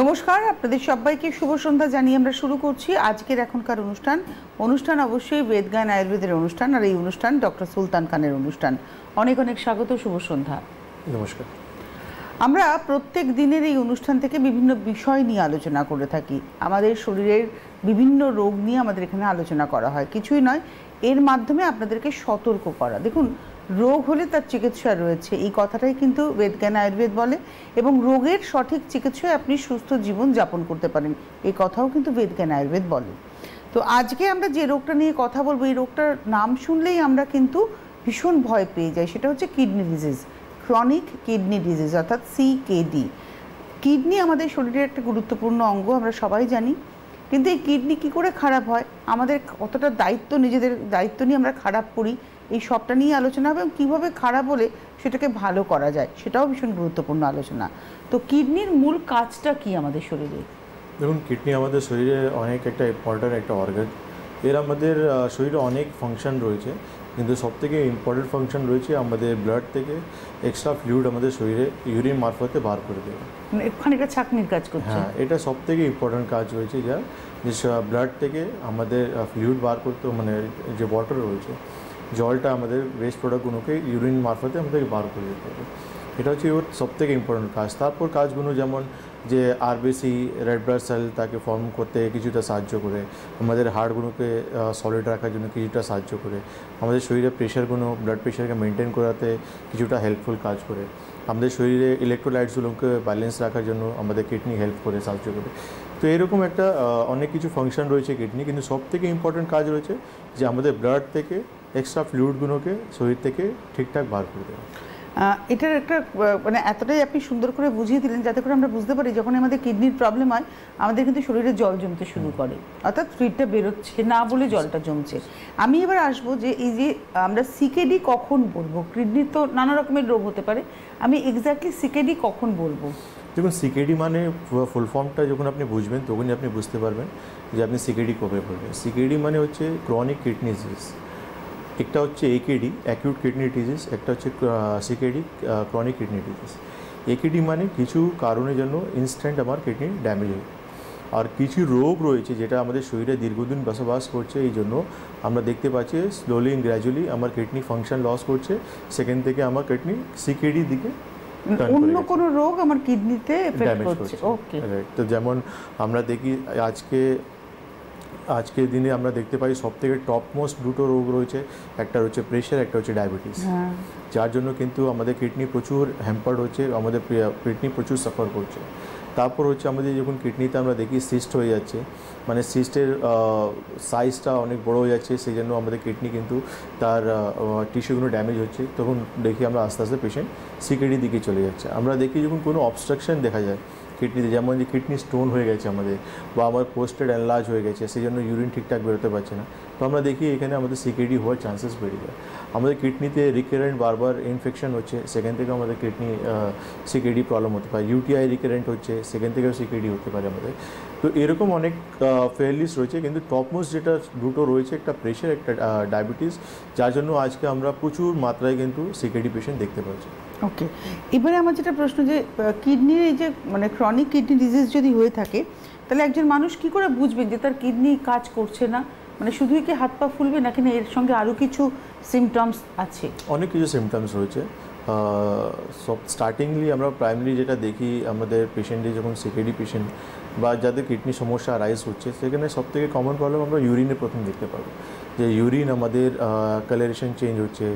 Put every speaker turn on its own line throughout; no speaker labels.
নমস্কার, আপনাদের সবাইকে শুভ সন্ধ্যা জানিয়ে আমরা শুরু করছি আজকের এখনকার অনুষ্ঠান অবশ্যই বেদজ্ঞান আয়ুর্বেদের অনুষ্ঠান, আর এই অনুষ্ঠান ডক্টর সুলতান খানের অনুষ্ঠান। অনেক অনেক স্বাগত, শুভ সন্ধ্যা।
নমস্কার।
আমরা প্রত্যেক দিনের এই অনুষ্ঠান থেকে বিভিন্ন বিষয় নিয়ে আলোচনা করে থাকি। আমাদের শরীরের বিভিন্ন রোগ নিয়ে আমাদের এখানে আলোচনা করা হয়, কিছুই নয়, এর মাধ্যমে আপনাদেরকে সতর্ক করা। দেখুন, রোগ হলে তার চিকিৎসা রয়েছে, এই কথাটাই কিন্তু বেদজ্ঞান আয়ুর্বেদ বলে, এবং রোগের সঠিক চিকিৎসায় আপনি সুস্থ জীবন যাপন করতে পারেন, এই কথাও কিন্তু বেদজ্ঞান আয়ুর্বেদ বলে। তো আজকে আমরা যে রোগটা নিয়ে কথা বলবো, এই রোগটার নাম শুনলেই আমরা কিন্তু ভীষণ ভয় পেয়ে যাই, সেটা হচ্ছে kidney disease, chronic kidney disease অর্থাৎ সিকেডি। কিডনি আমাদের শরীরের একটা গুরুত্বপূর্ণ অঙ্গ, আমরা সবাই জানি, কিন্তু এই কিডনি কী করে খারাপ হয়, আমাদের কতটা নিজেদের দায়িত্ব নিয়ে আমরা খারাপ করি, এই সবটা নিয়ে আলোচনা হবে, এবং কীভাবে খারাপ হলে সেটাকে ভালো করা যায় সেটাও ভীষণ গুরুত্বপূর্ণ আলোচনা। তো কিডনির মূল কাজটা কি আমাদের শরীরে?
দেখুন, কিডনি আমাদের শরীরে অনেক একটা ইম্পর্ট্যান্ট একটা অর্গান। এর আমাদের শরীরে অনেক ফাংশন রয়েছে, কিন্তু সবথেকে ইম্পর্টেন্ট ফাংশন রয়েছে আমাদের ব্লাড থেকে এক্সট্রা ফ্লুইড আমাদের শরীরে ইউরিন মারফতে বার করে দেবে,
মানে এখানে একটা ছাঁকনির কাজ করছে।
হ্যাঁ, এটা সবথেকে ইম্পর্ট্যান্ট কাজ রয়েছে, যা যে ব্লাড থেকে আমাদের ফ্লুইড বার করতে, মানে যে ওয়াটার রয়েছে, জলটা আমাদের ওয়েস্ট প্রোডাক্টগুলোকে ইউরিন মারফতে আমাদেরকে বার করে দিতে হবে। এটা হচ্ছে ওর সবথেকে ইম্পর্টেন্ট কাজ। তারপর কাজগুলো যেমন যে আরবিসি রেড ব্লাড সেল তাকে ফর্ম করতে কিছুটা সাহায্য করে, আমাদের হাড়গুলোকে সলিড রাখার জন্য কিছুটা সাহায্য করে, আমাদের শরীরে প্রেশারগুলো, ব্লাড প্রেশারকে মেনটেন করাতে কিছুটা হেল্পফুল কাজ করে, আমাদের শরীরে ইলেকট্রোলাইটসগুলোকে ব্যালেন্স রাখার জন্য আমাদের কিডনি হেল্প করে, সাহায্য করে। তো এরকম একটা অনেক কিছু ফাংশন রয়েছে কিডনি, কিন্তু সবথেকে ইম্পর্টেন্ট কাজ রয়েছে যে আমাদের ব্লাড থেকে এক্সট্রা ফ্লুইডগুলোকে শরীর থেকে ঠিকঠাক বার করে দেওয়া।
এটার একটা মানে এতটাই আপনি সুন্দর করে বুঝিয়ে দিলেন যাতে করে আমরা বুঝতে পারি যখন আমাদের কিডনির প্রবলেম হয় আমাদের কিন্তু শরীরে জল জমতে শুরু করে, অর্থাৎ ফ্লুইডটা বেরোচ্ছে না বলে জলটা জমছে। আমি এবার আসবো যে এই যে আমরা সিকেডি কখন বলবো, কিডনির তো নানা রকমের রোগ হতে পারে, আমি এক্স্যাক্টলি সিকেডি কখন বলবো?
দেখুন, সিকেডি মানে ফুল ফর্মটা যখন আপনি বুঝবেন তখনই আপনি বুঝতে পারবেন যে আপনি সিকেডি কবে বলবেন। সিকেডি মানে হচ্ছে ক্রনিক কিডনি ডিজিজ। একটা হচ্ছে একেডি, অ্যাকিউট কিডনি ডিজিজ, একটা হচ্ছে CKD, chronic kidney disease. AKD মানে কিছু কারণের জন্য ইনস্ট্যান্ট আমার কিডনি ড্যামেজ হয়, আর কিছু রোগ রয়েছে যেটা আমাদের শরীরে দীর্ঘদিন বসবাস করছে, এই জন্য আমরা দেখতে পাচ্ছি স্লোলি অ্যান্ড গ্র্যাজুয়ালি আমার কিডনি ফাংশন লস করছে, সেখান থেকে আমার কিডনি সিকেডির দিকে
অন্য কোনো রোগ আমার কিডনিতে এফেক্ট করছে। ওকে,
তো যেমন আমরা দেখি আজকের দিনে আমরা দেখতে পাই সবথেকে টপ মোস্ট দুটো রোগ রয়েছে, একটা হচ্ছে প্রেশার, একটা হচ্ছে ডায়াবেটিস, যার জন্য কিন্তু আমাদের কিডনি প্রচুর হ্যাম্পার্ড হচ্ছে, আমাদের কিডনি প্রচুর সাফার করছে। তারপর হচ্ছে আমাদের যখন কিডনিতে আমরা দেখি সিস্ট হয়ে যাচ্ছে, মানে সিস্টের সাইজটা অনেক বড় হয়ে যাচ্ছে, সেই জন্য আমাদের কিডনি কিন্তু তার টিস্যুগুলো ড্যামেজ হচ্ছে, তখন দেখি আমরা আস্তে আস্তে পেশেন্ট সিকেডির দিকে চলে যাচ্ছে। আমরা দেখি যখন কোনো অবস্ট্রাকশন দেখা যায় কিডনিতে, যেমন যে কিডনি স্টোন হয়ে গেছে আমাদের, বা আমার পোস্টেড এনলার্জ হয়ে গেছে, সেই জন্য ইউরিন ঠিকঠাক বেরোতে পারছে না, তো আমরা দেখি এখানে আমাদের সিকেডি হওয়ার চান্সেস বেড়ে যায়। আমাদের কিডনিতে রিকারেন্ট বারবার ইনফেকশন হচ্ছে, সেখান থেকে আমাদের কিডনি সিকেডি প্রবলেম হতে পারে। ইউটিআই রিকারেন্ট হচ্ছে, সেখান থেকেও সিকেডি হতে পারে আমাদের। তো এরকম অনেক ফেয়ারলিস্ট রয়েছে, কিন্তু টপমোস্ট যেটা দুটো রয়েছে, একটা প্রেশার, একটা ডায়াবেটিস, যার জন্য আজকে আমরা প্রচুর মাত্রায় কিন্তু সিকেডি পেশেন্ট দেখতে পাচ্ছি।
ওকে, এবারে আমার যেটা প্রশ্ন, যে কিডনির এই যে মানে ক্রনিক কিডনি ডিজিজ যদি হয়ে থাকে, তাহলে একজন মানুষ কি করে বুঝবেন যে তার কিডনি কাজ করছে না? মানে শুধুই কি হাত পা ফুলবে, নাকি না এর সঙ্গে আরও কিছু সিমটমস আছে?
অনেক কিছু সিমটমস রয়েছে। সব স্টার্টিংলি আমরা প্রাইমারি যেটা দেখি আমাদের পেশেন্টে, যখন সিকেডি পেশেন্ট বা যাদের কিডনি সমস্যা রাইজ হচ্ছে, সেখানে সবথেকে কমন প্রবলেম আমরা ইউরিনে প্রথম দেখতে পাবো, যে ইউরিন আমাদের কালারেশন চেঞ্জ হচ্ছে,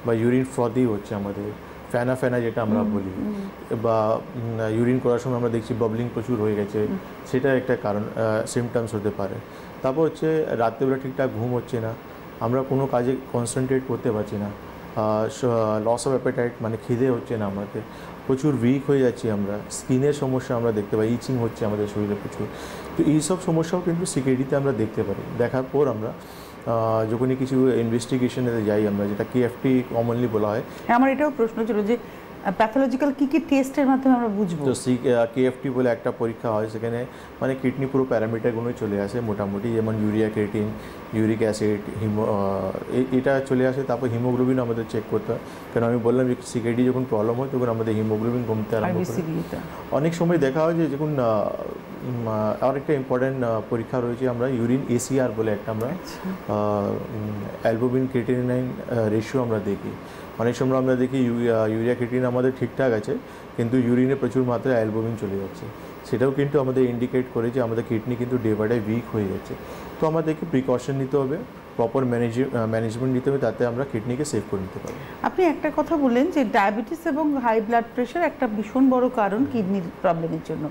বা ইউরিন ফ্রদি হচ্ছে, আমাদের ফেনা যেটা আমরা বলি, বা ইউরিন করার সময় আমরা দেখছি বাবলিং প্রচুর হয়ে গেছে, সেটা একটা কারণ, সিমটমস হতে পারে। তারপর হচ্ছে রাত্রেবেলা ঠিকঠাক ঘুম হচ্ছে না, আমরা কোনো কাজে কনসেন্ট্রেট করতে পারছি না, লস অফ অ্যাপেটাইট মানে খিদে হচ্ছে না আমাদের, প্রচুর উইক হয়ে যাচ্ছি আমরা, স্কিনের সমস্যা আমরা দেখতে পাই, ইচিং হচ্ছে আমাদের শরীরে প্রচুর। তো এইসব সমস্যাও কিন্তু সিকেডিতে আমরা দেখতে পারি। দেখার পর আমরা যখনই কিছু ইনভেস্টিগেশনে যাই আমরা, যেটা কেএফটি কমনলি বলা হয়।
আমার এটাও প্রশ্ন ছিল যে প্যাথোলজিক্যাল কি টেস্টের মাধ্যমে আমরা বুঝবো?
তো কেএফটি বলে একটা পরীক্ষা হয়, সেখানে মানে কিডনি পুরো প্যারামিটারগুলোই চলে আসে মোটামুটি, যেমন ইউরিয়া ক্রিয়েটিন, ইউরিক অ্যাসিড, এটা চলে আসে। তারপর হিমোগ্লোবিন আমাদের চেক করতে হয়, কারণ আমি বললাম যে সিকেডি যখন প্রবলেম হয় তখন আমাদের হিমোগ্লোবিন কমতে আরম্ভ করে। অনেক সময় দেখা হয় যে যখন আর একটা ইম্পর্টেন্ট পরীক্ষা রয়েছে, আমরা ইউরিন এসিআর বলে একটা আমরা অ্যালবুমিন ক্রিয়েটিনাইন রেশিও আমরা দেখি। অনেক সময় আমরা দেখি ইউরিয়া ক্রিয়েটিন আমাদের ঠিকঠাক আছে, কিন্তু ইউরিনে প্রচুর মাত্রায় অ্যালবুমিন চলে যাচ্ছে। সেটাও কিন্তু আমাদের ইন্ডিকেট করে যে আমাদের কিডনি কিন্তু ডে বাই ডে উইক হয়ে যাচ্ছে। তো আমাদেরকে প্রিকশন নিতে হবে, প্রপার ম্যানেজমেন্ট নিতে হবে, তাতে আমরা কিডনিকে সেভ করে নিতে পারবো।
আপনি একটা কথা বললেন যে ডায়াবেটিস এবং হাই ব্লাড প্রেশার একটা ভীষণ বড় কারণ কিডনির প্রবলেমের জন্য।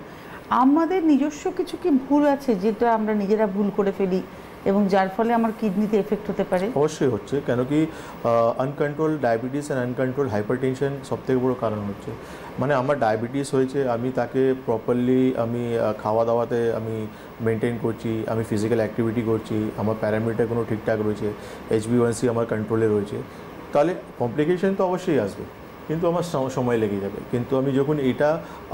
আমাদের নিজস্ব কিছু কি ভুল আছে যেটা আমরা নিজেরা ভুল করে ফেলি এবং যার ফলে আমার কিডনিতে এফেক্ট হতে পারে?
অবশ্যই হচ্ছে, কেন কি uncontrol diabetes and uncontrolled hypertension সবথেকে বড় কারণ হচ্ছে। মানে আমার ডায়াবেটিস হয়েছে, আমি তাকে প্রপারলি আমি খাওয়া দাওয়াতে আমি মেনটেন করছি, আমি ফিজিক্যাল অ্যাক্টিভিটি করছি, আমার প্যারামিটারগুলো ঠিকঠাক রয়েছে, HbA1c আমার কন্ট্রোলে রয়েছে, তাহলে কমপ্লিকেশন তো অবশ্যই আসবে, কিন্তু আমার সময় লেগে যাবে। কিন্তু আমি যখন এটা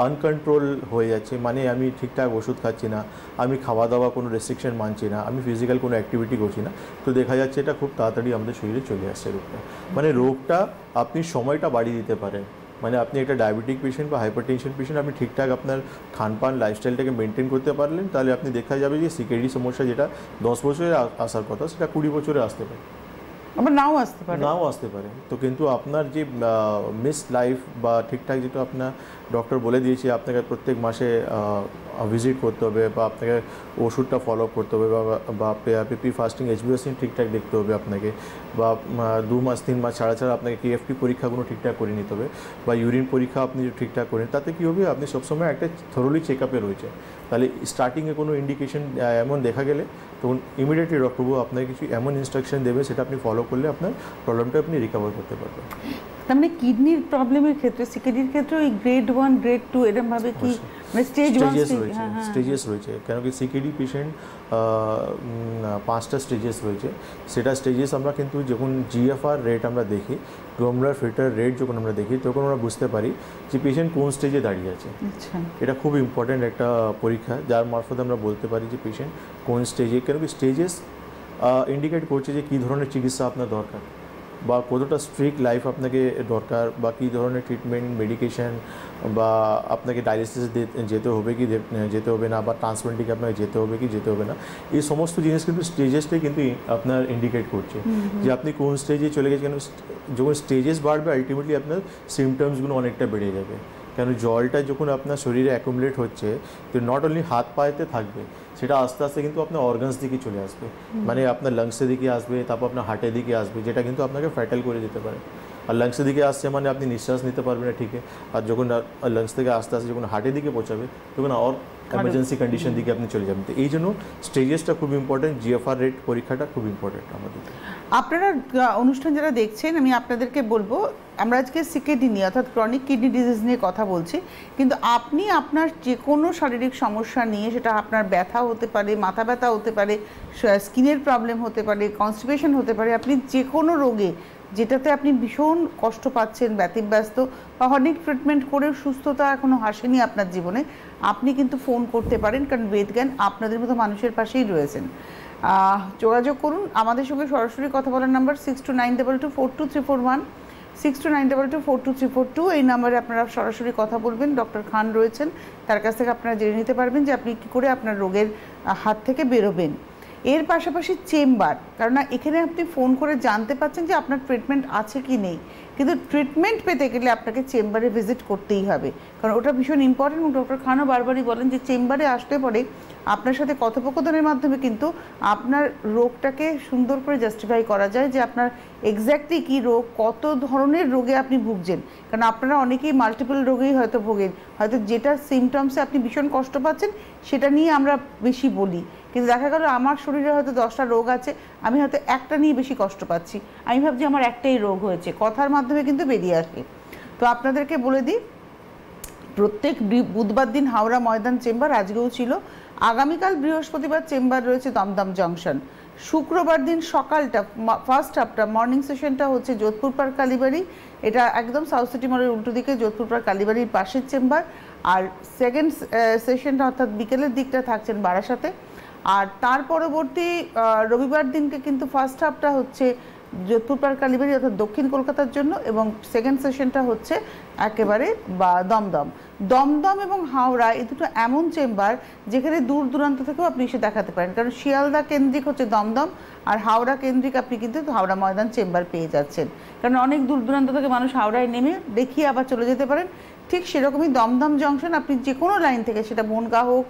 আনকন্ট্রোল হয়ে যাচ্ছে, মানে আমি ঠিকঠাক ওষুধ খাচ্ছি না, আমি খাওয়া দাওয়া কোনো রেস্ট্রিকশন মানছি না, আমি ফিজিক্যাল কোনো অ্যাক্টিভিটি করছি না, তো দেখা যাচ্ছে এটা খুব তাড়াতাড়ি আমাদের শরীরে চলে আসছে রোগটা। মানে রোগটা আপনি সময়টা বাড়িয়ে দিতে পারেন। মানে আপনি একটা ডায়াবেটিক পেশেন্ট বা হাইপারটেনশন পেশেন্ট, আপনি ঠিকঠাক আপনার খানপান লাইফস্টাইলটাকে মেনটেন করতে পারলেন, তাহলে আপনি দেখা যাবে যে সিকেডি সমস্যা যেটা 10 বছরে আসার কথা, সেটা 20 বছরে আসতে পারে,
আবার নাও আসতে পারে।
তো কিন্তু আপনার যে মিস লাইফ বা ঠিকঠাক যেটা আপনার ডক্টর বলে দিয়েছে আপনাকে প্রত্যেক মাসে ভিজিট করতে হবে, বা আপনাকে ওষুধটা ফলো আপ করতে হবে, বা পিপি ফাস্টিং HbA1c ঠিকঠাক দেখতে হবে আপনাকে, বা 2 মাস 3 মাস ছাড়া ছাড়া আপনাকে কেএফটি পরীক্ষাগুলো ঠিকঠাক করে নিতে হবে, বা ইউরিন পরীক্ষা আপনি যদি ঠিকঠাক করেন, তাতে কী হবে আপনি সবসময় একটা থরোলি চেক আপে রয়েছে। তাহলে স্টার্টিংয়ে কোনো ইন্ডিকেশন এমন দেখা গেলে তখন ইমিডিয়েটলি ডক্টরবাবু আপনাকে কিছু এমন ইনস্ট্রাকশন দেবে, সেটা আপনি ফলো করলে আপনার প্রবলেমটা আপনি রিকভার করতে পারবেন।
তার মানে কিডনির প্রবলেমের ক্ষেত্রে, সিকেডির ক্ষেত্রে ওই গ্রেড 1 গ্রেড 2 এরকম ভাবে কি মানে
স্টেজেস রয়েছে, কেন কি সিকেডি পেশেন্ট 5টা স্টেজেস রয়েছে। সেটা স্টেজেস আমরা কিন্তু যখন GFR রেট আমরা দেখি, গ্লোমেরুলার ফিল্টার রেট যখন আমরা দেখি, তখন আমরা বুঝতে পারি যে পেশেন্ট কোন স্টেজে দাঁড়িয়ে আছে। এটা খুব ইম্পর্ট্যান্ট একটা পরীক্ষা, যার মারফত আমরা বলতে পারি যে পেশেন্ট কোন স্টেজে, কেন কি স্টেজেস ইন্ডিকেট করছে যে কী ধরনের চিকিৎসা আপনার দরকার, বা কতটা স্ট্রিক্ট লাইফ আপনাকে দরকার, বা কী ধরনের ট্রিটমেন্ট মেডিকেশন, বা আপনাকে ডায়ালিসিস যেতে হবে কি যেতে হবে না, বা ট্রান্সপ্লান্টিংয়ে আপনাকে যেতে হবে কি যেতে হবে না, এই সমস্ত জিনিস কিন্তু স্টেজেসটাই কিন্তু আপনার ইন্ডিকেট করছে যে আপনি কোন স্টেজে চলে গেছেন। কেন যখন স্টেজেস বাড়বে আলটিমেটলি আপনার সিমটমসগুলো অনেকটা বেড়ে যাবে, কেন জলটা যখন আপনার শরীরে অ্যাকুমুলেট হচ্ছে, তো নট অনলি হাত পায়েতে থাকবে, সেটা আস্তে আস্তে কিন্তু আপনার অর্গানস দিকে চলে আসবে, মানে আপনার লাংসের দিকে আসবে, তারপর আপনার হার্টের দিকে আসবে, যেটা কিন্তু আপনাকে ফ্যাটাল করে যেতে পারে। আর লাংসের দিকে আসছে মানে আপনি নিঃশ্বাস নিতে পারবেন না, ঠিক আছে, আর যখন লাংস থেকে আস্তে আস্তে যখন হার্টের দিকে পৌঁছাবে, তখন আর এমার্জেন্সি কন্ডিশন দিকে আপনি চলে যাবেন। তো এই জন্য স্টেজেসটা খুব ইম্পর্টেন্ট, GFR রেট পরীক্ষাটা খুব ইম্পর্টেন্ট আমাদের।
আপনারা অনুষ্ঠান যারা দেখছেন, আমি আপনাদেরকে বলবো, আমরা আজকে সিকেডি নিয়ে অর্থাৎ ক্রনিক কিডনি ডিজিজ নিয়ে কথা বলছি, কিন্তু আপনি আপনার যে কোনো শারীরিক সমস্যা নিয়ে, সেটা আপনার ব্যথা হতে পারে, মাথা ব্যথা হতে পারে, স্কিনের প্রবলেম হতে পারে, কনস্টিপেশন হতে পারে, আপনি যে কোনো রোগে যেটাতে আপনি ভীষণ কষ্ট পাচ্ছেন, ব্যতিব্যস্ত বা অনেক ট্রিটমেন্ট করেও সুস্থতা এখনও আসেনি আপনার জীবনে, আপনি কিন্তু ফোন করতে পারেন, কারণ বেদজ্ঞান আপনাদের মতো মানুষের পাশেই রয়েছেন। যোগাযোগ করুন আমাদের সঙ্গে, সরাসরি কথা বলার নাম্বার 6292242341, 6292242342। এই নাম্বারে আপনারা সরাসরি কথা বলবেন, ডক্টর খান রয়েছেন, তার কাছ থেকে আপনারা জেনে নিতে পারবেন যে আপনি কী করে আপনার রোগের হাত থেকে বেরোবেন। এর পাশাপাশি চেম্বার, কারণ এখানে আপনি ফোন করে জানতে পাচ্ছেন যে আপনার ট্রিটমেন্ট আছে কি নেই, কিন্তু ট্রিটমেন্ট পেতে গেলে আপনাকে চেম্বারে ভিজিট করতেই হবে, কারণ ওটা ভীষণ ইম্পর্টেন্ট। এবং ডক্টর খানও বারবারই বলেন যে চেম্বারে আসলে পরে আপনার সাথে কথোপকথনের মাধ্যমে কিন্তু আপনার রোগটাকে সুন্দর করে জাস্টিফাই করা যায় যে আপনার এক্স্যাক্টলি কী রোগ, কত ধরনের রোগে আপনি ভুগছেন, কারণ আপনারা অনেকেই মাল্টিপল রোগেই হয়তো ভোগেন, হয়তো যেটার সিমটমসে আপনি ভীষণ কষ্ট পাচ্ছেন সেটা নিয়ে আমরা বেশি বলি, কিন্তু দেখা গেল আমার শরীরে হয়তো 10টা রোগ আছে, আমি হয়তো একটা নিয়ে বেশি কষ্ট পাচ্ছি, আমি ভাবছি আমার একটাই রোগ হয়েছে, কথার মাধ্যমে কিন্তু বেরিয়ে আসে। তো আপনাদেরকে বলে দিই, প্রত্যেক বুধবার দিন হাওড়া ময়দান চেম্বার, আজকেও ছিল, আগামীকাল বৃহস্পতিবার চেম্বার রয়েছে দমদম জংশন। শুক্রবার দিন সকালটা ফার্স্ট হাফটা মর্নিং সেশনটা হচ্ছে যোধপুর পার্ক কালীবাড়ি, এটা একদম সাউথ সিটি মলের উল্টো দিকে যোধপুর পার্ক কালীবাড়ির পাশের চেম্বার। আর সেকেন্ড সেশনটা অর্থাৎ বিকেলের দিকটা থাকছেন বারাসাতে। আর তার পরবর্তী রবিবার দিনকে কিন্তু ফার্স্ট হাফটা হচ্ছে যোধপুর পার্ক কালীবাড়ি অর্থাৎ দক্ষিণ কলকাতার জন্য, এবং সেকেন্ড সেশনটা হচ্ছে একেবারে বা দমদম। দমদম এবং হাওড়া এই দুটো এমন চেম্বার যেখানে দূর দূরান্ত থেকেও আপনি এসে দেখাতে পারেন, কারণ শিয়ালদা কেন্দ্রিক হচ্ছে দমদম, আর হাওড়া কেন্দ্রিক আপনি কিন্তু হাওড়া ময়দান চেম্বার পেয়ে যাচ্ছেন, কারণ অনেক দূর দূরান্ত থেকে মানুষ হাওড়ায় নেমে দেখিয়ে আবার চলে যেতে পারেন। ঠিক সেরকমই দমদম জংশন আপনি যে কোনো লাইন থেকে, সেটা বনগাঁ হোক,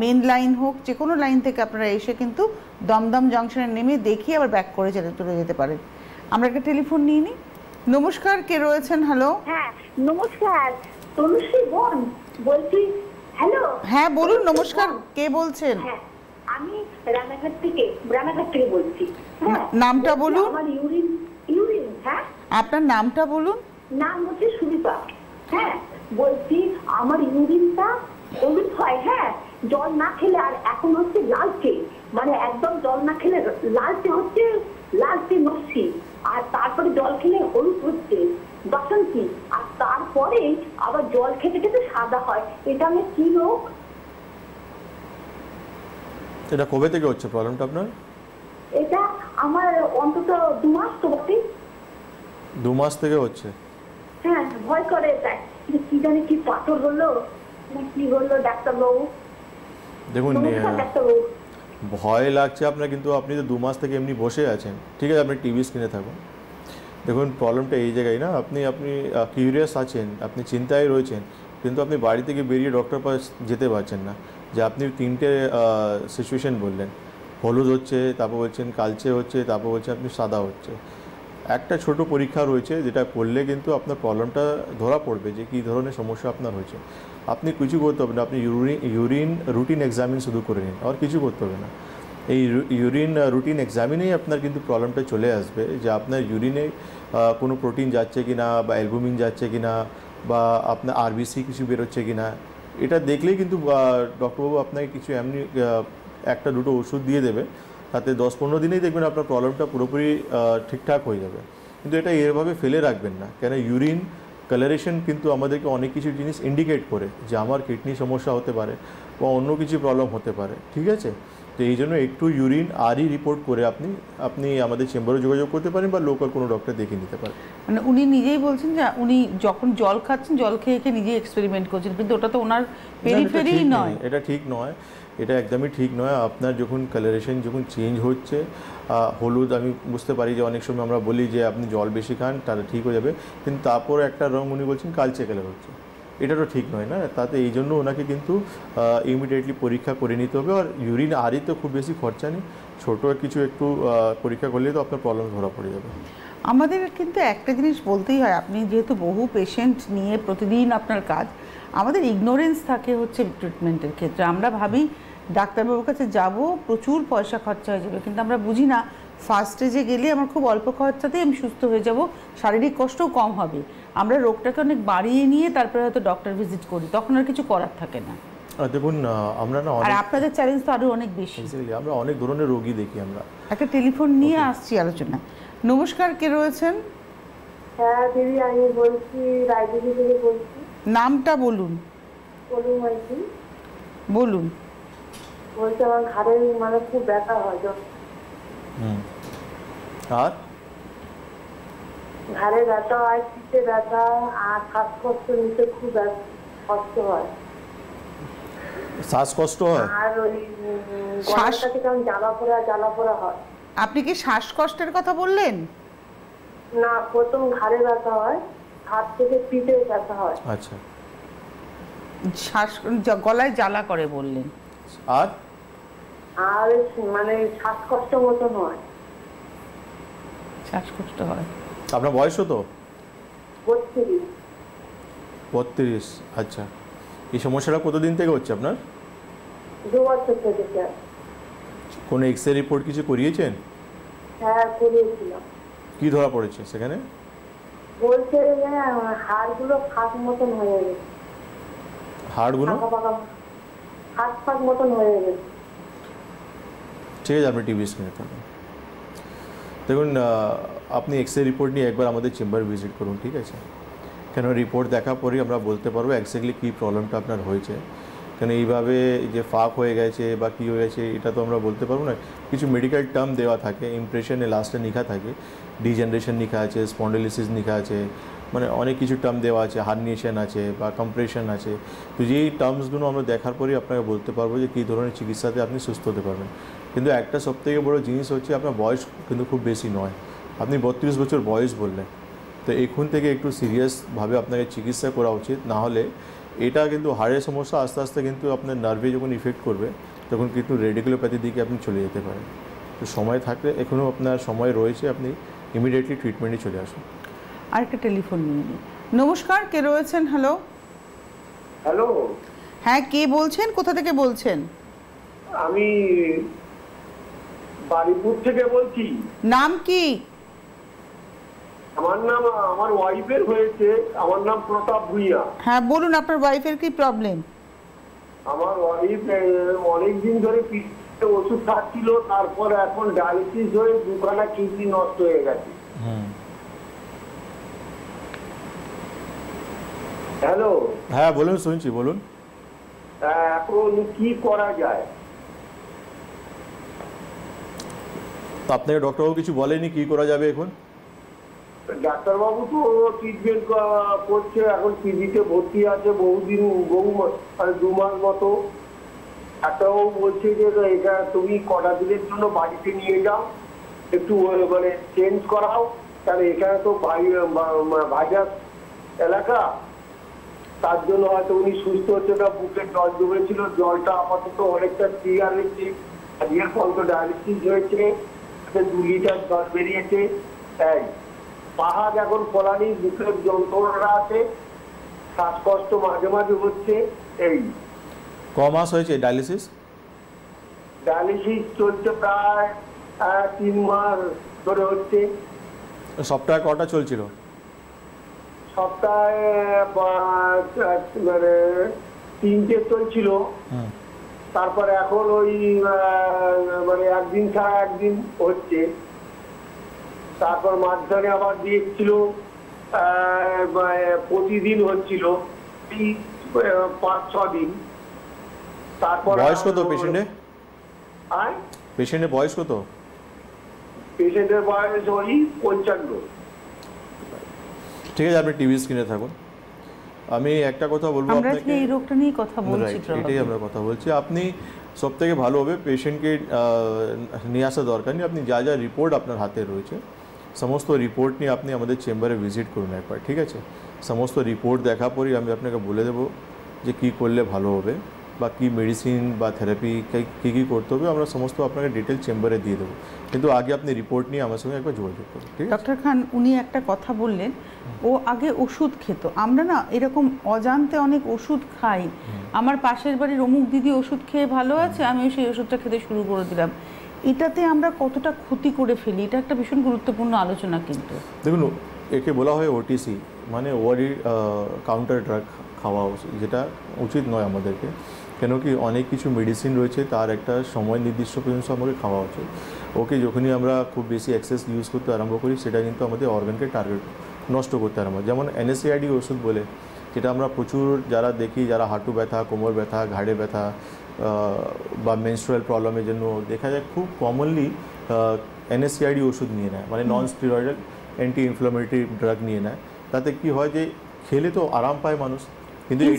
মেন লাইন হোক, যে কোনো লাইন থেকে আপনারা এসে কিন্তু দমদম জংশনে নেমে দেখিয়ে আবার ব্যাক করে চলে যেতে পারেন। আমরা একটা টেলিফোন নিয়ে নিই। নমস্কার, কে রয়েছেন? হ্যালো।
হ্যাঁ নমস্কার, তনুশ্রী বোন বলছি। হ্যালো।
হ্যাঁ বলুন, নমস্কার, কে বলছেন?
হ্যাঁ আমি রানাঘাট থেকে বলছি। হ্যাঁ
নামটা বলুন।
আমার ইউরিন। হ্যাঁ
আপনার নামটা বলুন।
নাম হচ্ছে সুদীপা। হ্যাঁ বলছি আমার ইউরিনটা হলুদ হয়, হ্যাঁ জল না খেলে, আর এখন হচ্ছে লালচে, মানে একদম জল না খেলে লালচে নস্যি, আর তারপরে জল খেলে হলুদ হচ্ছে বসন্তী, আর তারপরে আবার জল খেতে খেতে সাদা হয়। এটা আমি কি রোগ?
এটা কবে থেকে হচ্ছে প্রবলেমটা আপনার?
এটা আমার অন্তত 2 মাস তো বটে।
2 মাস থেকে হচ্ছে?
হ্যাঁ ভয় করে যায়, কি জানি কি পাথর হলো না কি হলো ডাক্তারবাবু।
দেখুন
ডাক্তারবাবু
ভয় লাগছে আপনার, কিন্তু আপনি তো 2 মাস থেকে এমনি বসে আছেন, ঠিক আছে আপনি টিভি স্ক্রিনে থাকুন। দেখুন প্রবলেমটা এই জায়গায় না, আপনি কিউরিয়াস আছেন, আপনি চিন্তায় রয়েছেন, কিন্তু আপনি বাড়ি থেকে বেরিয়ে ডক্টর পাশ যেতে পারছেন না। যে আপনি 3টে সিচুয়েশন বললেন, হলুদ হচ্ছে, তারপর বলছেন কালচে হচ্ছে, তারপর বলছেন আপনি সাদা হচ্ছে। একটা ছোট পরীক্ষা রয়েছে যেটা করলে কিন্তু আপনার প্রবলেমটা ধরা পড়বে যে কী ধরনের সমস্যা আপনার হয়েছে। আপনি কিছু করতে হবে না, আপনি ইউরিন রুটিন এক্সামিন শুধু করে নিন, আর কিছু করতে হবে না। এই ইউরিন রুটিন এক্সামিনেই আপনার কিন্তু প্রবলেমটা চলে আসবে, যে আপনার ইউরিনে কোনো প্রোটিন যাচ্ছে কি না, বা অ্যালবুমিন যাচ্ছে কি না, বা আপনার আরবিসি কিছু বেরোচ্ছে কি না। এটা দেখলেই কিন্তু ডক্টরবাবু আপনাকে কিছু এমনি 1-2টো ওষুধ দিয়ে দেবে, তাতে 10-15 দিনেই দেখবেন আপনার প্রবলেমটা পুরোপুরি ঠিকঠাক হয়ে যাবে। কিন্তু এটা এভাবে ফেলে রাখবেন না, কেন ইউরিন কালারেশন কিন্তু আমাদেরকে অনেক কিছু জিনিস ইন্ডিকেট করে যে আমার কিডনি সমস্যা হতে পারে বা অন্য কিছু প্রবলেম হতে পারে, ঠিক আছে? তো এই জন্য একটু ইউরিন আরই রিপোর্ট করে আপনি আমাদের চেম্বারে যোগাযোগ করতে পারেন, বা লোকাল কোনো ডক্টর দেখিয়ে নিতে পারেন।
মানে উনি নিজেই বলছেন যে উনি যখন জল খাচ্ছেন, জল খেয়ে খেয়ে নিজেই এক্সপেরিমেন্ট করছেন, কিন্তু ওটা তো ওনার পেরিফেরি নয়।
এটা ঠিক নয়, এটা একদমই ঠিক নয়। আপনার যখন কালারেশন যখন চেঞ্জ হচ্ছে, হলুদ আমি বুঝতে পারি যে অনেক সময় আমরা বলি যে আপনি জল বেশি খান তাহলে ঠিক হয়ে যাবে, কিন্তু তারপর একটা রঙ উনি বলছেন কালচে কালার হচ্ছে, এটা তো ঠিক নয় না। তাতে এই জন্য ওনাকে কিন্তু ইমিডিয়েটলি পরীক্ষা করে নিতে হবে। আর ইউরিন আরই তো খুব বেশি খরচা নেই, ছোটো কিছু একটু পরীক্ষা করলে তো আপনার প্রবলেম ধরা পড়ে যাবে।
আমাদের কিন্তু একটা জিনিস বলতেই হয়, আপনি যেহেতু বহু পেশেন্ট নিয়ে প্রতিদিন আপনার কাজ, আমাদের ইগনোরেন্স থাকে হচ্ছে ট্রিটমেন্টের ক্ষেত্রে। আমরা ভাবি ডাক্তারবাবুর কাছে যাব, প্রচুর পয়সা খরচা হয়ে যাবে, কিন্তু আমরা বুঝি না ফার্স্ট স্টেজে গেলে আমার খুব অল্প খরচাতেই আমি সুস্থ হয়ে যাব, শারীরিক কষ্টও কম হবে। আমরা রোগটাকে অনেক বাড়িয়ে নিয়ে তারপরে হয়তো ডক্টর ভিজিট করি, তখন আর কিছু করার থাকে না।
দেখুন আমরা না,
আর আপনাদের চ্যালেঞ্জ তো আরও অনেক বেশি,
আমরা অনেক ধরনের রোগী দেখি। আমরা
একটা টেলিফোন নিয়ে আসছি আলোচনা। নমস্কার, কে রয়েছেন?
হ্যাঁ দিদি আমি বলছি, রায়দিঘি থেকে বলছি।
নামটা বলুন। বলুন।
বলছি আমার ঘাড়ের মানে খুব ব্যথা হয়,
আর
ঘাড়ে ব্যথা হয়, পিঠে ব্যথা, আর শ্বাসকষ্ট নিতে খুব কষ্ট হয়।
শ্বাসকষ্ট হয়
আর ওই গলাটা কেমন জ্বালা পোড়া হয়।
আপনি কি শ্বাসকষ্টের কথা বললেন?
না, প্রথম ঘাড়ে ব্যথা হয়, হাত থেকে পিঠে ব্যথা হয়।
আচ্ছা,
গলায় জ্বালা করে বললেন।
আর
আর মানে শ্বাসকষ্ট মতন হয়।
শ্বাসকষ্ট হয়।
আপনার বয়স তো
32।
আচ্ছা, এই সমস্যাটা কতদিন থেকে হচ্ছে আপনার?
2 বছর থেকে।
কোনো এক্স রে রিপোর্ট কিছু করিয়েছেন?
হ্যাঁ করিয়েছিলাম।
কি ধরা পড়েছে সেখানে?
বলছে যে হাড়গুলো ফাঁক মতন হয়ে গেছে।
হাড়গুলো
ফাঁক মতন হয়ে গেছে।
ঠিক আছে, আপনি টিভি স্ক্রিনে থাকুন। দেখুন, আপনি এক্স রে রিপোর্ট নিয়ে একবার আমাদের চেম্বার ভিজিট করুন, ঠিক আছে? কেন রিপোর্ট দেখার পরেই আমরা বলতে পারবো এক্স্যাক্টলি কী প্রবলেমটা আপনার হয়েছে। কেন এইভাবে যে ফাঁক হয়ে গেছে বা কী হয়ে গেছে এটা তো আমরা বলতে পারবো না। কিছু মেডিকেল টার্ম দেওয়া থাকে, ইমপ্রেশনে লাস্টে লেখা থাকে, ডিজেনারেশন লেখা আছে, স্পন্ডিলিসিস লেখা আছে, মানে অনেক কিছু টার্ম দেওয়া আছে, হার্নিয়েশন আছে বা কম্প্রেশন আছে। তো যেই টার্মসগুলো আমরা দেখার পরেই আপনাকে বলতে পারবো যে কী ধরনের চিকিৎসাতে আপনি সুস্থ হতে পারবেন। কিন্তু একটা সবথেকে বড় জিনিস হচ্ছে আপনার বয়স কিন্তু খুব বেশি নয়, আপনি 32 বছর বয়স বললেন। তো এখন থেকে একটু সিরিয়াসভাবে আপনাকে চিকিৎসা করা উচিত, না হলে এটা কিন্তু হাড়ের সমস্যা আস্তে আস্তে কিন্তু আপনার নার্ভে যখন ইফেক্ট করবে তখন কিন্তু রেডিকুলোপ্যাথির দিকে আপনি চলে যেতে পারেন। তো সময় থাকলে এখনও আপনার সময় রয়েছে, আপনি ইমিডিয়েটলি ট্রিটমেন্টে চলে আসুন।
আরেকটা টেলিফোন নিয়ে নিই। নমস্কার, কে রয়েছেন? হ্যালো।
হ্যালো,
হ্যাঁ, কে বলছেন? কোথা থেকে বলছেন?
আমি বারিপুর থেকে বলছি।
নাম কি?
আমার নাম, আমার ওয়াইফের হয়েছে, আমার নাম প্রতাপ ভুইয়া।
হ্যাঁ বলুন, আপনার ওয়াইফের কি প্রবলেম?
আমার ওয়াইফ অনেকদিন ধরে পিঠে ওষুধ খাচ্ছিল, তারপর এখন ডায়ালিসিস হয়ে দুখানা কিডনি নষ্ট হয়ে গেছে। হ্যালো।
হ্যাঁ বলুন, শুনছি, বলুন।
এখন কি করা যায়?
তো আপনাকে ডক্টরবাবু কিছু বলেনি কী করা যাবে এখন?
ডাক্তারবাবু তো ট্রিটমেন্ট করছে, এখন পিজিতে ভর্তি আছে মানে 2 মাস মতো। ডাক্তারবাবু বলছে যে এটা তুমি কটা দিনের জন্য বাড়িতে নিয়ে যাও, একটু মানে চেঞ্জ করাও, কারণ এখানে তো ভাইরাস এলাকা, তার জন্য হয়তো উনি সুস্থ হচ্ছে না। বুকে জল জমেছিল, জলটা আপাতত অনেকটা ক্লিয়ার হয়েছে। আজকের পর্যন্ত ডায়ালিসিস হয়েছে, 2 লিটার জল বেরিয়েছে। তাই পাহাড় এখন ফলানি, বুকের যন্ত্রণা আছে, শ্বাসকষ্ট মাঝে মাঝে হচ্ছে। এই
ক মাস হয়েছে ডায়ালিসিস?
ডায়ালিসিস চলছে প্রায় 3 মাস ধরে হচ্ছে।
সপ্তাহে কটা চলছিল?
সপ্তাহে মানে 3টে চলছিল, তারপরে এখন ওই মানে একদিন ছাড়া একদিন হচ্ছে। তারপর মাঝখানে আবার দিয়েছিল, প্রতিদিন হচ্ছিল 5-6 দিন। তারপর
বয়স কত পেশেন্টের? পেশেন্টের বয়স কত?
পেশেন্টের বয়স ওই 55।
ঠিক আছে, আপনি টিভি স্ক্রিনে থাকুন। আমি একটা কথা বলবো আপনাকে,
এই রোগটা নিয়ে কথা বলছি,
এটাই আমরা কথা বলছি। আপনি সবথেকে ভালো হবে পেশেন্টকে নিয়ে আসা দরকার নেই, আপনি যা যা রিপোর্ট আপনার হাতে রয়েছে সমস্ত রিপোর্ট নিয়ে আপনি আমাদের চেম্বারে ভিজিট করুন একবার, ঠিক আছে? সমস্ত রিপোর্ট দেখার পরই আমি আপনাকে বলে দেবো যে কী করলে ভালো হবে বা কী মেডিসিন বা থেরাপি কী কী করতে হবে, আমরা সমস্ত আপনাকে ডিটেল চেম্বারে দিয়ে দেবো। কিন্তু আগে আপনি রিপোর্ট নিয়ে আমার সঙ্গে একবার যোগাযোগ করুন, ঠিক আছে?
ডক্টর খান, উনি একটা কথা বললেন, ও আগে ওষুধ খেত। আমরা না এরকম অজান্তে অনেক ওষুধ খাই। আমার পাশের বাড়ির অমুক দিদি ওষুধ খেয়ে ভালো আছে, আমিও সেই ওষুধটা খেতে শুরু করে দিলাম। এটাতে আমরা কতটা ক্ষতি করে ফেলি, এটা একটা ভীষণ গুরুত্বপূর্ণ আলোচনা। কিন্তু
দেখুন, একে বলা হয় ওটিসি, মানে ওভার কাউন্টার ড্রাগ খাওয়া উচিত, যেটা উচিত নয় আমাদেরকে। কেন কি অনেক কিছু মেডিসিন রয়েছে, তার একটা সময় নির্দিষ্ট পর্যন্ত আমাকে খাওয়া উচিত। ওকে যখনই আমরা খুব বেশি এক্সেস ইউজ করতে আরম্ভ করি, সেটা কিন্তু আমাদের অর্গানকে টার্গেট নষ্ট করতে আরম্ভ। যেমন NSAID ওষুধ বলে, যেটা আমরা প্রচুর যারা দেখি, যারা হাঁটু ব্যথা, কোমর ব্যথা, ঘাড়ে ব্যথা বা মেনস্ট্রুয়াল প্রবলেমের জন্য দেখা যায় খুব কমনলি NSAID ওষুধ নিয়ে নেয়, মানে non steroidal anti inflammatory drug নিয়ে নেয়। তাতে কি হয় যে খেলে তো আরাম পায় মানুষ, কিন্তু এটা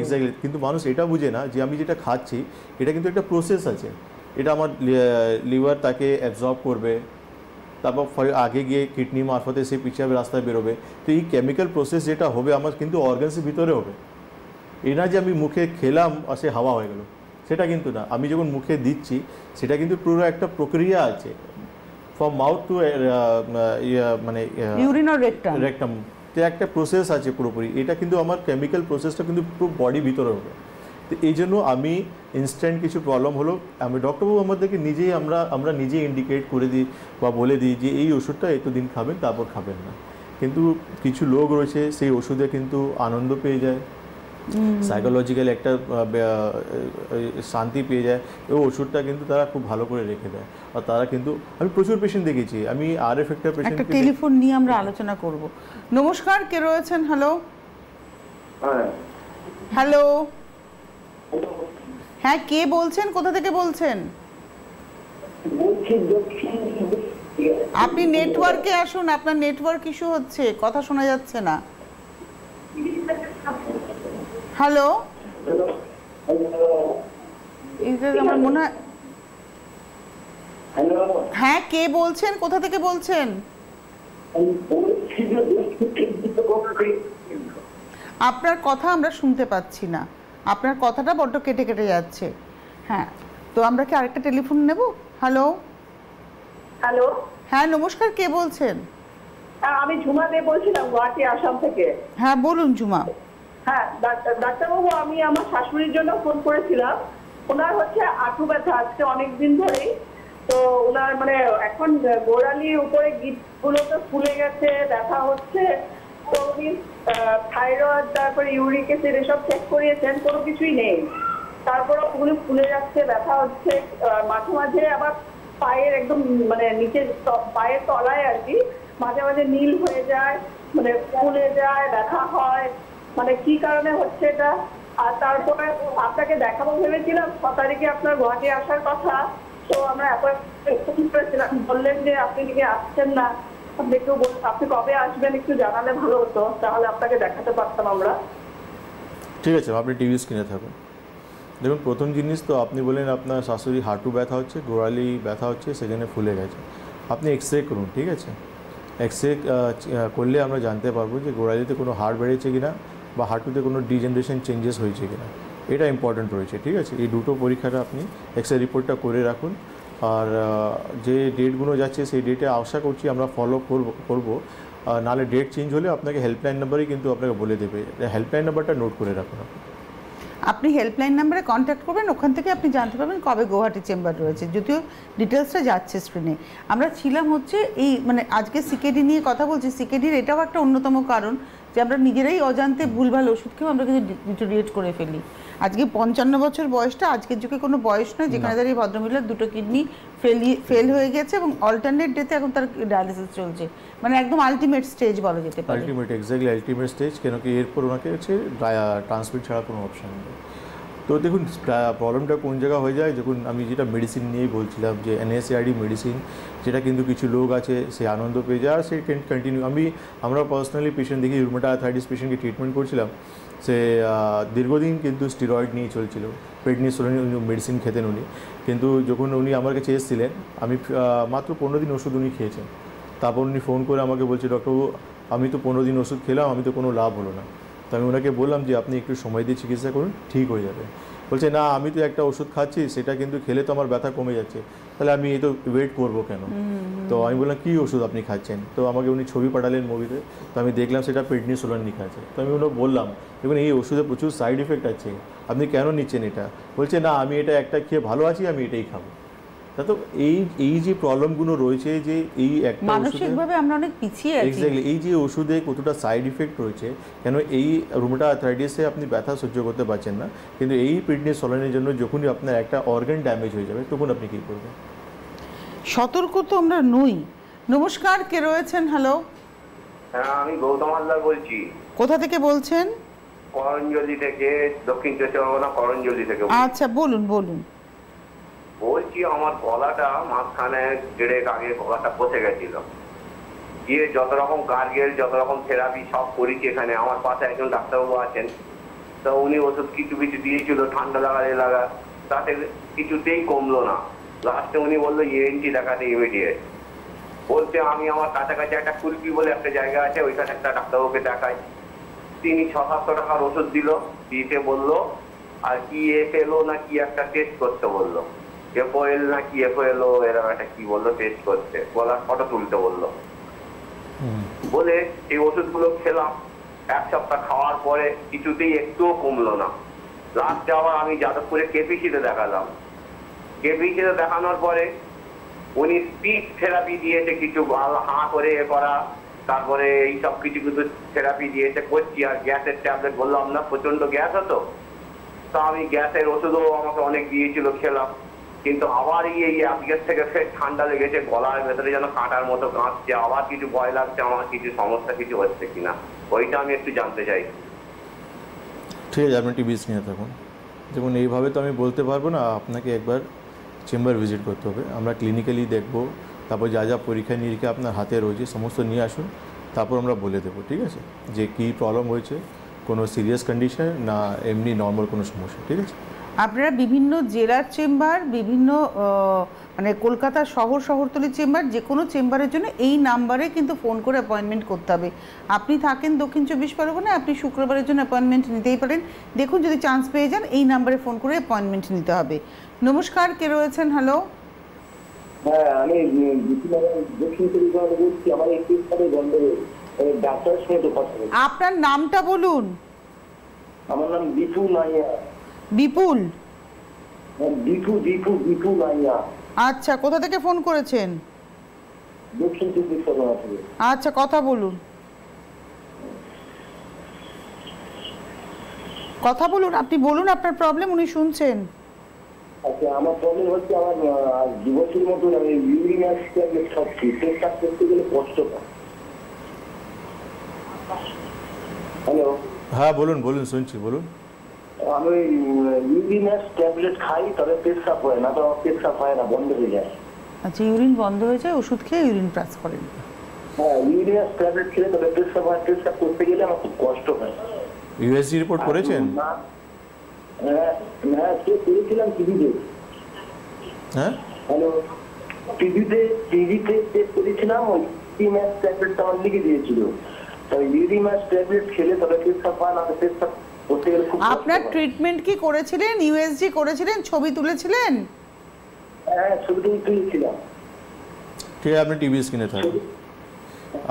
এক্স্যাক্টলি, কিন্তু মানুষ এটা বুঝে না যে আমি যেটা খাচ্ছি এটা কিন্তু একটা প্রসেস আছে, এটা আমার লিভার তাকে অ্যাবজর্ব করবে, তারপর আগে গিয়ে কিডনি মারফতে সেই পিছাবে রাস্তায় বেরোবে। তো এই কেমিক্যাল প্রসেস যেটা হবে আমার কিন্তু অর্গানসের ভিতরে হবে। এই না যে আমি মুখে খেলাম আর সে হাওয়া হয়ে গেল, সেটা কিন্তু না। আমি যখন মুখে দিচ্ছি সেটা কিন্তু পুরো একটা প্রক্রিয়া আছে, ফ্রম মাউথ টু মানে
ইউরিন অর রেকটাম,
যে একটা প্রসেস আছে পুরোপুরি। এটা কিন্তু আমার কেমিক্যাল প্রসেসটা কিন্তু পুরো বডি ভিতরে হবে। তো এই জন্য আমি ইনস্ট্যান্ট কিছু প্রবলেম হলো, আমি ডক্টরবাবু আমাদেরকে নিজেই আমরা নিজেই ইন্ডিকেট করে দিই বা বলে দিই যে এই ওষুধটা এতদিন খাবেন, তারপর খাবেন না। কিন্তু কিছু লোক রয়েছে সেই ওষুধে কিন্তু আনন্দ পেয়ে যায়, সাইকোলজিক্যালি একটা শান্তি পেয়ে যায়। এবং ওষুধটা কিন্তু তারা খুব ভালো করে রেখে দেয়। আর তারা কিন্তু, আমি প্রচুর পেশেন্ট দেখেছি, আমি RF একটা পেশেন্ট,
একটা টেলিফোন নিয়ে আমরা আলোচনা করব। নমস্কার, কে রয়েছেন? হ্যালো হ্যালো, হ্যাঁ কে বলছেন, কোথা থেকে বলছেন? আপনি নেটওয়ার্কে আসুন, আপনার নেটওয়ার্ক ইস্যু হচ্ছে, কথা শোনা যাচ্ছে না। হ্যালো, আমার মনে হয়, হ্যাঁ কে বলছেন, কোথা থেকে বলছেন? আপনার কথা আমরা শুনতে পাচ্ছি না, আপনার কথাটা বড্ড কেটে কেটে যাচ্ছে। হ্যাঁ, তো আমরা কি আরেকটা টেলিফোন নেব? হ্যালো
হ্যালো,
হ্যাঁ নমস্কার, কে বলছেন?
আমি ঝুমা দে বলছিলাম, গুয়াহাটি, আসাম থেকে।
হ্যাঁ বলুন ঝুমা।
হ্যাঁ ডাক্তারবাবু, আমি আমার শাশুড়ির জন্য ফোন করেছিলাম। ওনার হচ্ছে হাঁটু ব্যথা আজকে অনেকদিন ধরেই। তো ওনার মানে এখন গোড়ালির উপরে গিঁটগুলো তো ফুলে গেছে, ব্যথা হচ্ছে। তো উনি থাইরয়েড, তারপরে ইউরিক অ্যাসিড এসব চেক করিয়েছেন, কোনো কিছুই নেই। তারপরে ওগুলো ফুলে যাচ্ছে, ব্যথা হচ্ছে। মাঝে মাঝে আবার পায়ের একদম মানে নিচের পায়ের তলায় আর কি মাঝে মাঝে নীল হয়ে যায়, মানে ফুলে যায়, ব্যথা হয়। মানে কি কারণে হচ্ছে এটা? আর তারপরে আপনাকে দেখাবো ভেবেছিলাম, 6 তারিখে আপনার গুয়াহাটি আসার কথা। তো আমরা অ্যাপয়েন্টমেন্ট করেছিলাম, বললেন যে আপনি দিকে আসছেন না। আপনি কবে আসবেন একটু জানালে ভালো হতো, তাহলে আপনাকে দেখাতে পারতাম আমরা।
ঠিক আছে, আপনি টিভি স্ক্রিনে থাকুন। দেখুন, প্রথম জিনিস তো আপনি বলেন আপনার শাশুড়ি হাঁটু ব্যথা হচ্ছে, গোড়ালি ব্যথা হচ্ছে, সেখানে ফুলে গেছে। আপনি এক্সরে করুন, ঠিক আছে? এক্সরে করলে আমরা জানতে পারবো যে গোড়ালিতে কোনো হাড় বেড়েছে কিনা বা হাঁটুতে কোনো ডিজেনারেশন চেঞ্জেস হয়েছে কিনা। এটা ইম্পর্ট্যান্ট রয়েছে, ঠিক আছে? এই দুটো পরীক্ষাটা আপনি এক্সরে রিপোর্টটা করে রাখুন। আর যে ডেটগুলো যাচ্ছে সেই ডেটে আশা করছি আমরা ফলো করবো। নাহলে ডেট চেঞ্জ হলে আপনাকে হেল্পলাইন নাম্বারই কিন্তু আপনাকে বলে দেবে। হেল্পলাইন নাম্বারটা নোট করে রাখুন।
আপনি হেল্পলাইন নাম্বারে কন্ট্যাক্ট করবেন, ওখান থেকে আপনি জানতে পারবেন কবে গুয়াহাটি চেম্বার রয়েছে, যদিও ডিটেলসটা যাচ্ছে স্ক্রিনে। আমরা ছিলাম হচ্ছে এই মানে আজকে সিকেডি নিয়ে কথা বলছি। সিকেডির এটাও একটা অন্যতম কারণ যে আমরা নিজেরাই অজান্তে ভুলভাল ওষুধ খেয়েও আমরা কিন্তু ডিটোরিয়েট করে ফেলি। আজকে 55 বছর বয়সটা আজকের যুগে কোনো বয়স নয়, যেখানে দাঁড়িয়ে ভদ্রমহিলার দুটো কিডনি ফেল হয়ে গেছে এবং অল্টারনেট ডেতে এখন তার ডায়ালিসিস চলছে। মানে একদম আলটিমেট স্টেজ বলা যেতে পারে।
এক্স্যাক্টলি আলটিমেট স্টেজ, কেন কি এরপর ওনাকে হচ্ছে ট্রান্সমিট ছাড়া কোনো অপশান নেই। তো দেখুন প্রবলেমটা কোন জায়গা হয়ে যায়, যখন আমি যেটা মেডিসিন নিয়েই বলছিলাম যে NSAID মেডিসিন, যেটা কিন্তু কিছু লোক আছে সে আনন্দ পেয়ে যায় আর সে কন্টিনিউ। আমরা পার্সোনালি পেশেন্ট দেখি, রুমেটাইড আর্থ্রাইটিস পেশেন্টকে ট্রিটমেন্ট করছিলাম, সে দীর্ঘদিন কিন্তু স্টেরয়েড নিয়ে চলছিল, প্রেডনিসোলোন মেডিসিন খেতেন উনি। কিন্তু যখন উনি আমার কাছে এসেছিলেন, আমি মাত্র 15 দিন ওষুধ উনি খেয়েছেন। তারপর উনি ফোন করে আমাকে বলছে, ডক্টরবাবু আমি তো 15 দিন ওষুধ খেলাম, আমি তো কোনো লাভ হলো না। তো আমি ওনাকে বললাম যে আপনি একটু সময় দিয়ে চিকিৎসা করুন, ঠিক হয়ে যাবে। বলছে না, আমি তো একটা ওষুধ খাচ্ছি, সেটা কিন্তু খেলে তো আমার ব্যথা কমে যাচ্ছে, তাহলে আমি এই তো ওয়েট করবো কেন? তো আমি বললাম কী ওষুধ আপনি খাচ্ছেন? তো আমাকে উনি ছবি পাঠালেন মুভিতে, তো আমি দেখলাম সেটা প্রেডনিসোলোন লিখা আছে। তো আমি ওনাকে বললাম, দেখুন এই ওষুধে প্রচুর সাইড এফেক্ট আছে, আপনি কেন নিচ্ছেন এটা? বলছে না, আমি এটা একটা খেয়ে ভালো আছি, আমি এটাই খাবো। তা তো এই যে প্রবলেমগুলো রয়েছে, যে এই একটা
মানসিকভাবে আমরা অনেক পিছিয়ে আছি।
এক্স্যাক্টলি, এই যে ওষুধে কতটা সাইড ইফেক্ট রয়েছে, কেন এই রুমেটাইড আর্থ্রাইটিসে আপনি ব্যথা সহ্য করতে পারছেন না, কিন্তু এই প্রেডনিসোলোনের জন্য যখনই আপনার একটা অর্গান ড্যামেজ হয়ে যাবে তখন আপনি কী করবেন?
সতর্ক তো আমরা নই। নমস্কার, কে রয়েছেন? হ্যালো,
হ্যাঁ আমি গৌতম হালদার বলছি।
কোথা থেকে বলছেন?
করঞ্জলি থেকে, দক্ষিণ চব্বিশ পরগনা করঞ্জলি থেকে।
আচ্ছা বলুন বলুন।
বলছি আমার গলাটা মাঝখানে 1.5 আগে গলাটা বসে গেছিল, গিয়ে যত রকম গার্গেল যত রকম থেরাপি সব করেছি। এখানে আমার পাশে একজন ডাক্তারবাবু আছেন, তো উনি ওষুধ কিছু কিছু দিয়েছিল, ঠান্ডা লাগা, তাতে কিছুতেই কমলো না। লাস্টে উনি বললো ENT দেখাতে ইমিডিয়েট। বলতে আমি আমার কাছাকাছি একটা কুলপি বলে একটা জায়গা আছে, ওইখানে একটা ডাক্তারবাবুকে দেখাই। তিনি 600-700 টাকার ওষুধ দিতে বললো, আর কি FLO না কি একটা টেস্ট করতে বললো, FOL না কি FOLO এরকম একটা কি বললো টেস্ট করতে, গলার ফটো তুলতে বললো। বলে এই ওষুধগুলো খেলাম, 1 সপ্তাহ খাওয়ার পরে কিছুতেই একটুও কমলো না। লাস্টে আবার আমি যাদবপুরে KPC-তে দেখালাম। KPC-তে দেখানোর পরে উনি স্পিচ থেরাপি দিয়েছে, কিছু হাঁ করে করা,
তারপরে এই সব কিছু কিছু থেরাপি দিয়েছে, করছি। আর গ্যাসের ট্যাবলেট বললাম না, প্রচন্ড গ্যাস হতো, তো আমি গ্যাসের ওষুধও আমাকে অনেক দিয়েছিল, খেলাম। কিন্তু আবার এই আজকের থেকে ফের ঠান্ডা লেগেছে, গলার ভেতরে যেন কাঁটার মতো কাঁপছে, আবার কিছু ভয় লাগছে আমার কিছু সমস্যা কিছু হচ্ছে কিনা, ওইটা আমি একটু জানতে চাই।
ঠিক আছে, আপনি টিভি স্ক্রিনে থাকুন। যেমন এইভাবে তো আমি বলতে পারবো না, আপনাকে একবার চেম্বার ভিজিট করতে হবে, আমরা ক্লিনিক্যালি দেখব, তারপর যা যা পরীক্ষা নিরীক্ষা আপনার হাতে রয়েছে সমস্ত নিয়ে আসুন, তারপর আমরা বলে দেবো, ঠিক আছে, যে কী প্রবলেম হয়েছে, কোনো সিরিয়াস কন্ডিশন না এমনি নর্মাল কোনো সমস্যা, ঠিক আছে।
আপনারা বিভিন্ন জেলার চেম্বার, বিভিন্ন মানে কলকাতা শহরতলির চেম্বার, যে কোনো চেম্বারের জন্য এই নাম্বারে কিন্তু ফোন করে অ্যাপয়েন্টমেন্ট করতে হবে। আপনি থাকেন দক্ষিণ 24 পরগনায়, আপনি শুক্রবারের জন্য অ্যাপয়েন্টমেন্ট নিতেই পারেন। দেখুন যদি চান্স পেয়ে যান এই নাম্বারে ফোন করে অ্যাপয়েন্টমেন্ট নিতে হবে। নমস্কার, কে রয়েছেন? হ্যালো।
হ্যাঁ, আমি দক্ষিণ পরিবার বলছি। আমার একটু বন্ধ ডাক্তারের সঙ্গে তো কথা বলছি।
আপনার নামটা বলুন।
আমার নাম বিপুল নাইয়া।
বিপুল?
বিপু নাইয়া।
আচ্ছা, কোথা থেকে ফোন করেছেন?
দক্ষিণ 24 পরগনা থেকে।
আচ্ছা, কথা বলুন, কথা বলুন, আপনি বলুন আপনার প্রবলেম, উনি শুনছেন।
আচ্ছা, আমার প্রবলেম হচ্ছে আমার 2 বছর মতো আমি ইউরিন অ্যাসিড খাচ্ছি, পেশাব করতে গেলে কষ্ট পাই। হ্যালো।
হ্যাঁ বলুন বলুন, শুনছি, বলুন।
আমি ইউরিন ট্যাবলেট খাই, তবে পেশাব হয় না, তো পেশাব হয় না, বন্ধ হয়ে যায়।
আচ্ছা, ইউরিন বন্ধ হয়ে যায়, ওষুধ খেয়ে ইউরিন পাস করেন?
হ্যাঁ, ইউরিন ট্যাবলেট খেলে তবে পেশাব হয়, পেশাব করতে গেলে আমার খুব কষ্ট হয়।
ইউএসজি রিপোর্ট করেছেন?
হ্যাঁ, করেছিলাম টিভিতে।
হ্যাঁ,
হ্যালো, টিভিতে চেক করেছিলাম, ওই ইউরিন ট্যাবলেট আমার লিখে দিয়েছিল। তবে ইউরিন ট্যাবলেট খেলে তবে পেশাব হয় না, পেশাব করতে গেলে খুব।
আপনার ট্রিটমেন্ট কি করেছিলেন? ইউএসজি করেছিলেন? ছবি তুলেছিলেন?
হ্যাঁ, ছবি তুলেছিলাম।
ঠিক আছে, আপনি টিভি স্ক্রিনে থাকুন।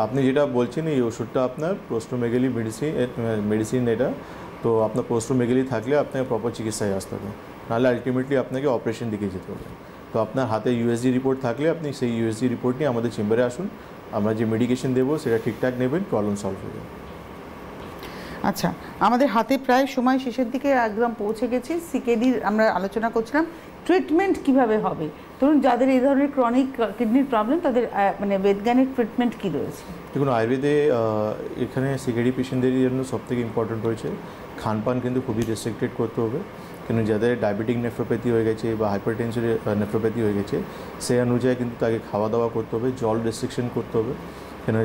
আপনি যেটা বলছেন এই ওষুধটা আপনার প্রোস্টোমেগালি মেডিসিন এটা, তো আপনার প্রোস্টোমেগালি থাকলে আপনাকে প্রপার চিকিৎসায় আসতে হবে, নাহলে আলটিমেটলি আপনাকে অপারেশন দিকে যেতে হবে। তো আপনার হাতে ইউএসজি রিপোর্ট থাকলে আপনি সেই ইউএসজি রিপোর্ট নিয়ে আমাদের চেম্বারে আসুন, আমরা যে মেডিকেশন দেবো সেটা ঠিকঠাক নেবেন, প্রবলেম সলভ হয়ে যাবে।
আচ্ছা, আমাদের হাতে প্রায় সময় শেষের দিকে একদম পৌঁছে গেছি। সিকেডির আমরা আলোচনা করছিলাম, ট্রিটমেন্ট কিভাবে হবে। ধরুন যাদের এই ধরনের ক্রনিক কিডনির প্রবলেম, তাদের মানে বৈজ্ঞানিক ট্রিটমেন্ট কি রয়েছে?
দেখুন, আয়ুর্বেদে এখানে সিকেডি পেশেন্টদের জন্য সবথেকে ইম্পর্টেন্ট রয়েছে খানপান কিন্তু খুবই রেস্ট্রিক্টেড করতে হবে, কিন্তু যাদের ডায়াবেটিক নেফ্রোপ্যাথি হয়ে গেছে বা হাইপারটেনশন নেফ্রোপ্যাথি হয়ে গেছে সেই অনুযায়ী কিন্তু তাকে খাওয়া দাওয়া করতে হবে, জল রেস্ট্রিকশন করতে হবে, কেন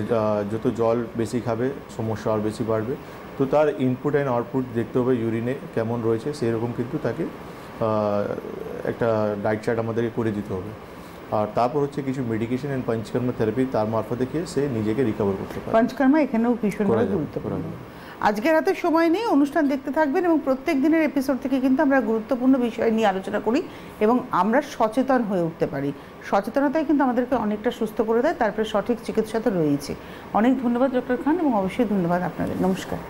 যত জল বেশি খাবে সমস্যা আর বেশি বাড়বে। তো তার ইনপুট অ্যান্ড আউটপুট দেখতে হবে, ইউরিনে কেমন রয়েছে সেই রকম কিন্তু তাকে একটা ডায়েট চার্ট আমাদেরকে করে দিতে হবে। আর তারপর হচ্ছে কিছু মেডিকেশন অ্যান্ড পঞ্চকর্ম থেরাপি তার মারফতে খেয়ে সে নিজেকে রিকভার করতে পারে।
পঞ্চকর্মা এখানেও ভীষণভাবে গুরুত্বপূর্ণ। আজকের হাতে সময় নেই, অনুষ্ঠান দেখতে থাকবেন এবং প্রত্যেক দিনের এপিসোড থেকে কিন্তু আমরা গুরুত্বপূর্ণ বিষয় নিয়ে আলোচনা করি এবং আমরা সচেতন হয়ে উঠতে পারি। সচেতনতাই কিন্তু আমাদেরকে অনেকটা সুস্থ করে দেয়, তারপরে সঠিক চিকিৎসা তো রয়েছে। অনেক ধন্যবাদ ডক্টর খান এবং অবশ্যই ধন্যবাদ আপনাদের। নমস্কার।